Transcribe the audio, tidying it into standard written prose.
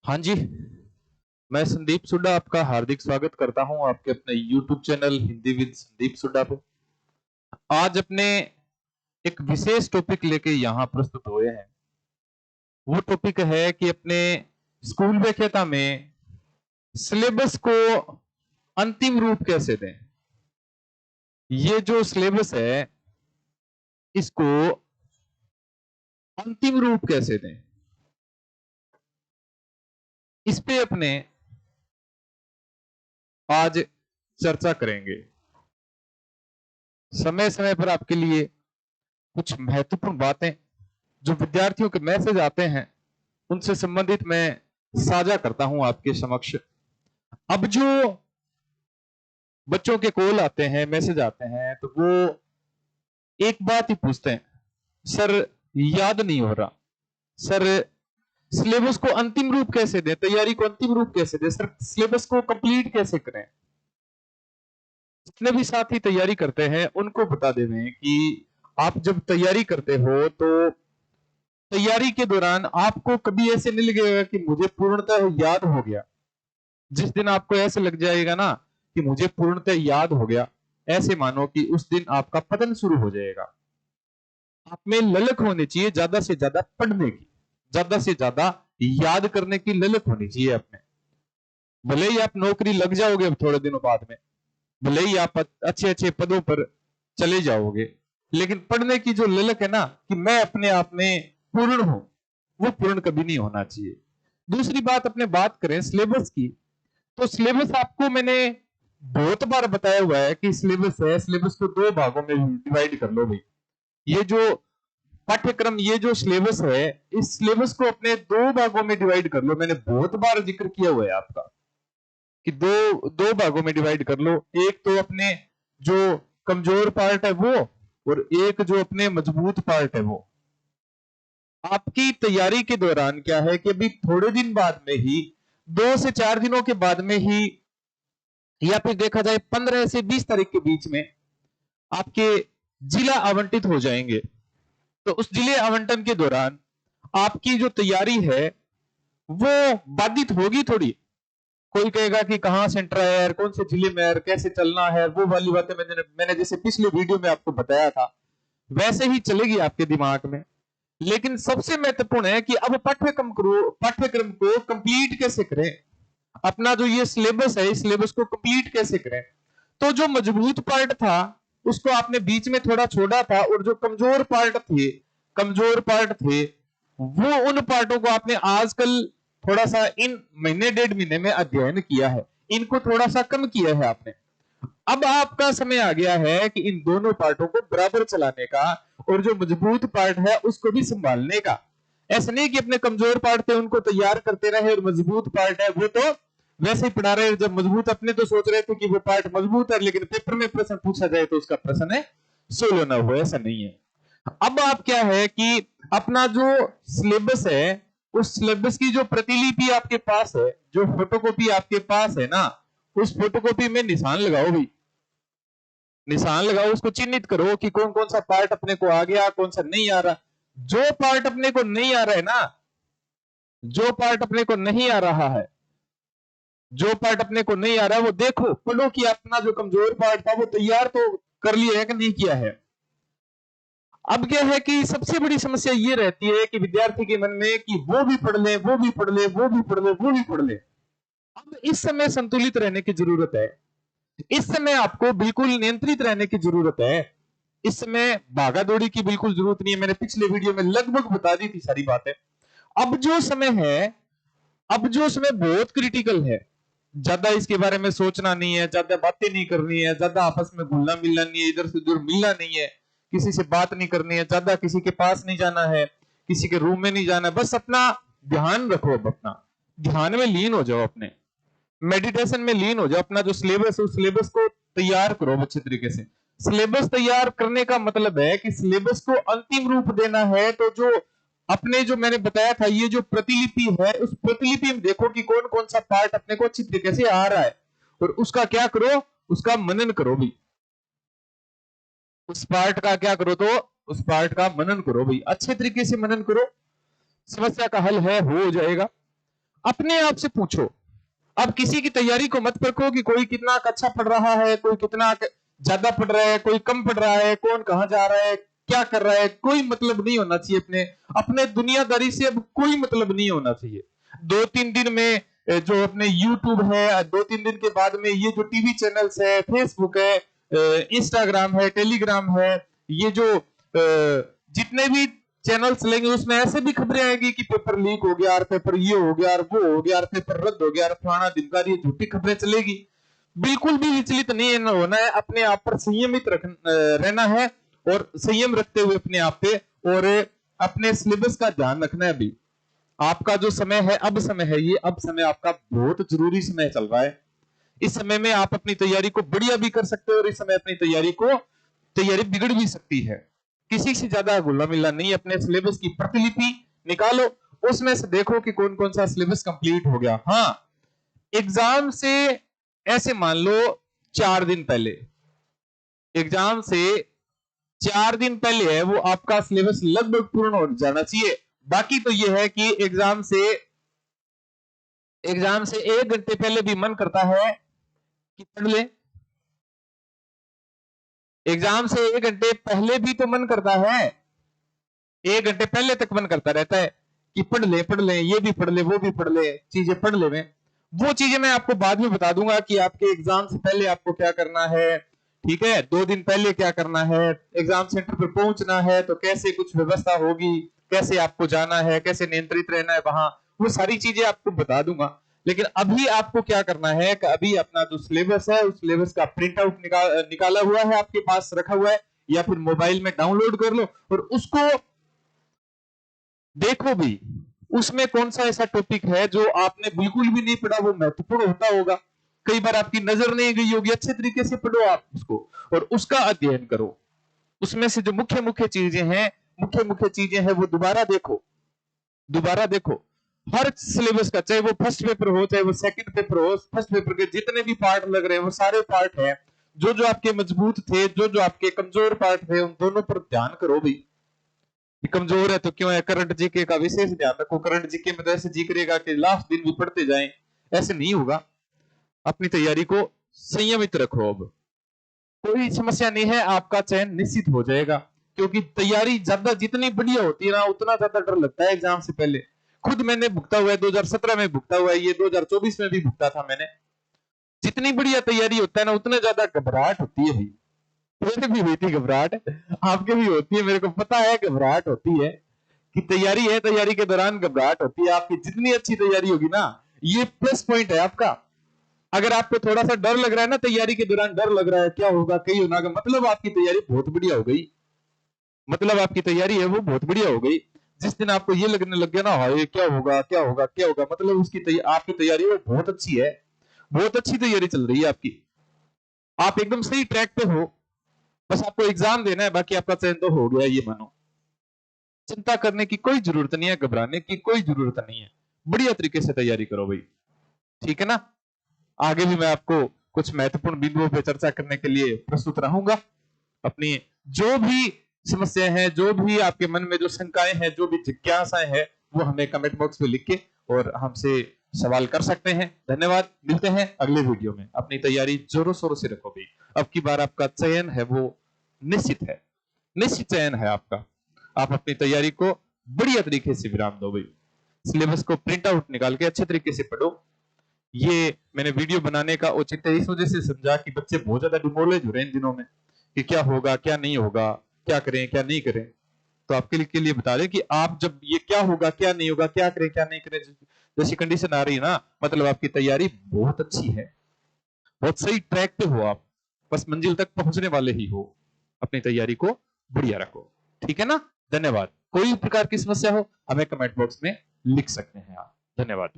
हाँ जी, मैं संदीप सुड्डा आपका हार्दिक स्वागत करता हूं आपके अपने YouTube channel Hindi with Sandeep Sudda पे। आज अपने एक विशेष टॉपिक लेके यहाँ प्रस्तुत हुए हैं। वो टॉपिक है कि अपने स्कूल व्याख्याता में सिलेबस को अंतिम रूप कैसे दें। ये जो सिलेबस है इसको अंतिम रूप कैसे दें, इस पे अपने आज चर्चा करेंगे। समय समय पर आपके लिए कुछ महत्वपूर्ण बातें जो विद्यार्थियों के मैसेज आते हैं उनसे संबंधित मैं साझा करता हूं आपके समक्ष। अब जो बच्चों के कॉल आते हैं, मैसेज आते हैं, तो वो एक बात ही पूछते हैं, सर याद नहीं हो रहा, सर सिलेबस को अंतिम रूप कैसे दें, तैयारी को अंतिम रूप कैसे दें, सर सिलेबस को कंप्लीट कैसे करें। जितने भी साथी तैयारी करते हैं उनको बता दें कि आप जब तैयारी करते हो तो तैयारी के दौरान आपको कभी ऐसे नहीं लगेगा कि मुझे पूर्णतः याद हो गया। जिस दिन आपको ऐसे लग जाएगा ना कि मुझे पूर्णतः याद हो गया, ऐसे मानो कि उस दिन आपका पतन शुरू हो जाएगा। आप में ललक होनी चाहिए ज्यादा से ज्यादा पढ़ने की, ज्यादा से ज्यादा याद करने की ललक होनी चाहिए अपने। भले ही आप नौकरी लग जाओगे अब थोड़े दिनों बाद में, भले ही आप अच्छे अच्छे पदों पर चले जाओगे, लेकिन पढ़ने की जो ललक है ना कि मैं अपने आप में पूर्ण हूं, वो पूर्ण कभी नहीं होना चाहिए। दूसरी बात अपने बात करें सिलेबस की, तो सिलेबस आपको मैंने बहुत बार बताया हुआ है कि सिलेबस है, सिलेबस को दो भागों में डिवाइड कर लो भाई। ये जो पाठ्यक्रम, ये जो सिलेबस है, इस सिलेबस को अपने दो भागों में डिवाइड कर लो। मैंने बहुत बार जिक्र किया हुआ है आपका कि दो दो भागों में डिवाइड कर लो। एक तो अपने जो कमजोर पार्ट है वो, और एक जो अपने मजबूत पार्ट है वो। आपकी तैयारी के दौरान क्या है कि अभी थोड़े दिन बाद में ही, 2 से 4 दिनों के बाद में ही, या फिर देखा जाए 15 से 20 तारीख के बीच में आपके जिला आवंटित हो जाएंगे। तो उस जिले आवंटन के दौरान आपकी जो तैयारी है वो बाधित होगी थोड़ी। कोई कहेगा कि कहां सेंटर है यार, कौन से जिले में है, कैसे चलना है, वो वाली बातें मैंने जैसे पिछले वीडियो में आपको बताया था वैसे ही चलेगी आपके दिमाग में। लेकिन सबसे महत्वपूर्ण है कि अब पाठ्यक्रम को कंप्लीट कैसे करें। अपना जो ये सिलेबस है, इस सिलेबस को कंप्लीट कैसे करें। तो जो मजबूत पार्ट था उसको आपने बीच में थोड़ा छोड़ा था, और जो कमजोर पार्ट थे वो, उन पार्टों को आपने आजकल थोड़ा सा इन महीने 1.5 महीने में अध्ययन किया है, इनको थोड़ा सा कम किया है आपने। अब आपका समय आ गया है कि इन दोनों पार्टों को बराबर चलाने का, और जो मजबूत पार्ट है उसको भी संभालने का। ऐसा नहीं कि अपने कमजोर पार्ट थे उनको तैयार करते रहे और मजबूत पार्ट है वो तो वैसे ही पढ़ा रहे। जब मजबूत, अपने तो सोच रहे थे कि वो पार्ट मजबूत है, लेकिन पेपर में प्रश्न पूछा जाए तो उसका प्रश्न है सोलो ना हो, ऐसा नहीं है। अब आप क्या है कि अपना जो सिलेबस है, उस सिलेबस की जो प्रतिलिपि आपके पास है, जो फोटोकॉपी आपके पास है ना, उस फोटोकॉपी में निशान लगाओ भी, निशान लगाओ, उसको चिन्हित करो कि कौन कौन सा पार्ट अपने को आ गया, कौन सा नहीं आ रहा। जो पार्ट अपने को नहीं आ रहा है ना, जो पार्ट अपने को नहीं आ रहा है, जो पार्ट अपने को नहीं आ रहा है वो देखो, पढ़ो कि अपना जो कमजोर पार्ट था वो तैयार तो कर लिया है कि नहीं किया है। अब क्या है कि सबसे बड़ी समस्या ये रहती है कि विद्यार्थी के मन में कि वो भी पढ़ ले, वो भी पढ़ ले, वो भी पढ़ ले, वो भी पढ़ ले। अब इस समय संतुलित रहने की जरूरत है। इस समय आपको बिल्कुल नियंत्रित रहने की जरूरत है। इस समय भागा दौड़ी की बिल्कुल जरूरत नहीं है। मैंने पिछले वीडियो में लगभग बता दी थी सारी बातें। अब जो समय है, अब जो समय बहुत क्रिटिकल है, ज्यादा इसके बारे में सोचना नहीं है, ज्यादा बातें नहीं करनी है, ज्यादा आपस में घुलना मिलना नहीं है, इधर से उधर मिलना नहीं है, किसी से बात नहीं करनी है, ज्यादा किसी के पास नहीं जाना है, किसी के रूम में नहीं जाना है। बस अपना ध्यान रखो, अब अपना ध्यान में लीन हो जाओ, अपने मेडिटेशन में लीन हो जाओ। अपना जो सिलेबस है उस सिलेबस को तैयार करो अच्छे तरीके से। सिलेबस तैयार करने का मतलब है कि सिलेबस को अंतिम रूप देना है। तो जो अपने, जो मैंने बताया था, ये जो प्रतिलिपि है, उस प्रतिलिपि में देखो कि कौन कौन सा पार्ट अपने को अच्छी तरीके से आ रहा है, और उसका क्या करो, उसका मनन करो भी। उस पार्ट का क्या करो, तो उस पार्ट का मनन करो भाई, अच्छे तरीके से मनन करो, समस्या का हल है, हो जाएगा। अपने आप से पूछो। अब किसी की तैयारी को मत परखो कि कोई कितना अच्छा पढ़ रहा है, कोई कितना ज्यादा पढ़ रहा है, कोई कम पढ़ रहा है, कौन कहां जा रहा है, क्या कर रहा है। कोई मतलब नहीं होना चाहिए अपने अपने दुनियादारी से। अब कोई मतलब नहीं होना चाहिए। 2-3 दिन में जो अपने यूट्यूब है, 2-3 दिन के बाद में ये जो टीवी चैनल्स है, फेसबुक है, इंस्टाग्राम है, टेलीग्राम है, ये जो जितने भी चैनल्स लेंगे उसमें ऐसे भी खबरें आएंगी कि पेपर लीक हो गया, और पेपर ये हो गया, और वो हो गया, और पेपर रद्द हो गया, और फलाना दिनकार, ये झूठी खबरें चलेगी। बिल्कुल भी विचलित नहीं होना है, अपने आप पर संयमित रहना है, और संयम रखते हुए अपने आप पे, और अपने सिलेबस का ध्यान रखना है। भी आपका जो समय है, अब समय है ये, अब समय आपका बहुत जरूरी समय चल रहा है। इस समय में आप अपनी तैयारी को बढ़िया भी कर सकते हो, और इस समय अपनी तैयारी बिगड़ भी सकती है। किसी से ज्यादा घुला मिला नहीं। अपने सिलेबस की प्रतिलिपि निकालो, उसमें से देखो कि कौन कौन सा सिलेबस कंप्लीट हो गया। हाँ, एग्जाम से ऐसे मान लो 4 दिन पहले, एग्जाम से 4 दिन पहले है वो आपका सिलेबस लगभग पूर्ण हो जाना चाहिए। बाकी तो ये है कि एग्जाम से 1 घंटे पहले भी मन करता है कि पढ़ ले। एग्जाम से 1 घंटे पहले भी तो मन करता है, 1 घंटे पहले तक मन करता रहता है कि पढ़ ले, ये भी पढ़ ले, वो भी पढ़ ले, चीजें पढ़ ले। में वो चीजें मैं आपको बाद में बता दूंगा कि आपके एग्जाम से पहले आपको क्या करना है। ठीक है, 2 दिन पहले क्या करना है, एग्जाम सेंटर पर पहुंचना है तो कैसे कुछ व्यवस्था होगी, कैसे आपको जाना है, कैसे नियंत्रित रहना है वहां, वो सारी चीजें आपको बता दूंगा। लेकिन अभी आपको क्या करना है कि अभी अपना जो सिलेबस है, उस सिलेबस का प्रिंट आउट निकाला हुआ है, आपके पास रखा हुआ है, या फिर मोबाइल में डाउनलोड कर लो, और उसको देखो भी। उसमें कौन सा ऐसा टॉपिक है जो आपने बिल्कुल भी नहीं पढ़ा, वो महत्वपूर्ण होता होगा, कई बार आपकी नजर नहीं गई होगी, अच्छे तरीके से पढ़ो आप उसको, और उसका अध्ययन करो। उसमें से जो मुख्य मुख्य चीजें हैं वो दोबारा देखो। हर सिलेबस का, चाहे वो फर्स्ट पेपर हो, चाहे वो सेकंड पेपर हो, फर्स्ट पेपर के जितने भी पार्ट लग रहे हैं वो सारे पार्ट हैं। जो जो आपके मजबूत थे, जो जो आपके कमजोर पार्ट थे, उन दोनों पर ध्यान करो भी। कमजोर है तो क्यों है, करंट जीके का विशेष ध्यान रखो। करंट जीके में तो ऐसे जी करेगा कि लास्ट दिन भी पढ़ते जाएं, ऐसे नहीं होगा। अपनी तैयारी को संयमित रखो। अब कोई समस्या नहीं है, आपका चयन निश्चित हो जाएगा, क्योंकि तैयारी ज्यादा जितनी बढ़िया होती है ना, उतना ज्यादा डर लगता है एग्जाम से पहले। खुद मैंने भुगता हुआ है, 2017 में भुगता हुआ है, ये 2024 में भी भुगता था मैंने। जितनी बढ़िया तैयारी होता है ना, उतने ज्यादा घबराहट होती है भी। मेरे भी हुई थी घबराहट, आपके भी होती है, मेरे को पता है घबराहट होती है कि तैयारी है, तैयारी के दौरान घबराहट होती है। आपकी जितनी अच्छी तैयारी होगी ना, ये प्लस पॉइंट है आपका। अगर आपको थोड़ा सा डर लग रहा है ना, तैयारी के दौरान डर लग रहा है क्या होगा, कहीं होना, मतलब आपकी तैयारी बहुत बढ़िया हो गई, मतलब आपकी तैयारी है वो बहुत बढ़िया हो गई। जिस दिन आपको ये लगने लग गया ना, हाय क्या होगा क्या होगा क्या होगा, मतलब उसकी आपकी तैयारी वो बहुत अच्छी है, बहुत अच्छी तैयारी चल रही है आपकी, आप एकदम सही ट्रैक पे हो। बस आपको एग्जाम देना है, बाकी आपका चयन तो हो गया, ये मानो। चिंता करने की कोई जरूरत नहीं है, घबराने की कोई जरूरत नहीं है। बढ़िया तरीके से तैयारी करो भाई, ठीक है ना। आगे भी मैं आपको कुछ महत्वपूर्ण बिंदुओं पर चर्चा करने के लिए प्रस्तुत रहूंगा। अपनी जो भी समस्याएं हैं, जो भी आपके मन में जो शंकाएं हैं, जो भी जिज्ञासाएं हैं, वो हमें कमेंट बॉक्स में लिख के और हमसे सवाल कर सकते हैं। धन्यवाद, मिलते हैं अगले वीडियो में। अपनी तैयारी जोरों शोरों से रखो भाई, अब की बार आपका चयन है वो निश्चित है, निश्चित चयन है आपका। आप अपनी तैयारी को बढ़िया तरीके से विराम दो भाई, सिलेबस को प्रिंट आउट निकाल के अच्छे तरीके से पढ़ो। ये मैंने वीडियो बनाने का औचित्य इस वजह से समझा कि बच्चे बहुत ज्यादा डिमोरलाइज हो रहे हैं इन दिनों में, कि क्या होगा क्या नहीं होगा, क्या करें क्या नहीं करें। तो आपके लिए बता दें कि आप जब ये क्या होगा क्या नहीं होगा, क्या करें क्या नहीं करें, जैसी कंडीशन आ रही है ना, मतलब आपकी तैयारी बहुत अच्छी है, बहुत सही ट्रैक पे हो आप, बस मंजिल तक पहुंचने वाले ही हो। अपनी तैयारी को बढ़िया रखो, ठीक है ना। धन्यवाद। कोई प्रकार की समस्या हो हमें कमेंट बॉक्स में लिख सकते हैं आप। धन्यवाद।